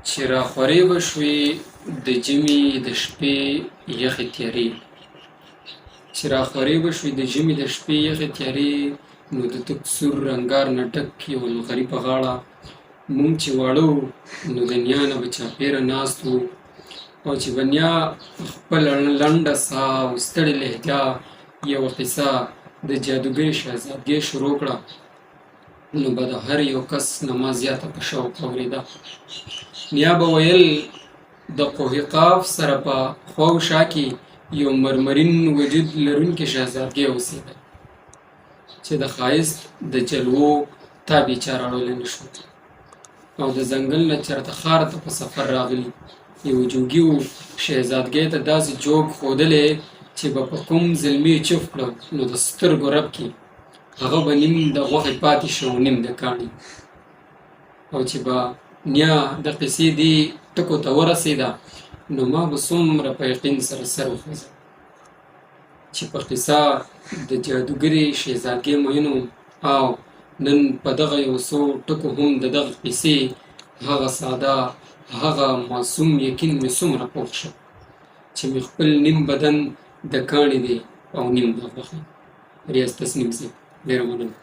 چې راخورې به شوې د ژمي د شپې یخې تیارې چې راخورې به شوې د ژمي د شپې یخې تیارې نو د تک سور رنګار نه ډک یو لغري په غاړه مونږ چې واړه وو نو د نیا نه به چاپېره ناست وو او چې به نیا خپله لنډه ساه او ستړې لهجه یوه قصه د جادوګرې شهزادګۍ شروع کړه نو به د هر یو کس نه ما زیاته په شوق اورېده. نیا به ویل د کوه قاف سره په خوا و شا کې یو مرمرین وجود لرونکې شهزادګۍ اوسېده چې د ښایست د جلوو تاب یې چا راوړلی نه شو او د ځنګل نه چېرته ښار ته په سفر راغلي یو جوګي و شهزادګۍ ته داسې جوګ ښودلی چې به په کوم زلمي چف کړه نو د سترګو رپ کې هغه به نیم د غوښې پاتې شو نیم د کاڼي او چې به نیا د قصې دې ټکو ته ورسېده نو ما به څومره په یقین سره سر وخوځه چې په قصه د جادوګرې شهزادګۍ مینو او نن په دغه یو څو ټکو هم د دغه قصې هغه ساده هغه معصوم یقین مې څومره پوخ شو چې مې خپل نیم بدن د کاڼي دی او نیم د غوښې. ریاض تسنیم صاحب ډېره مننه.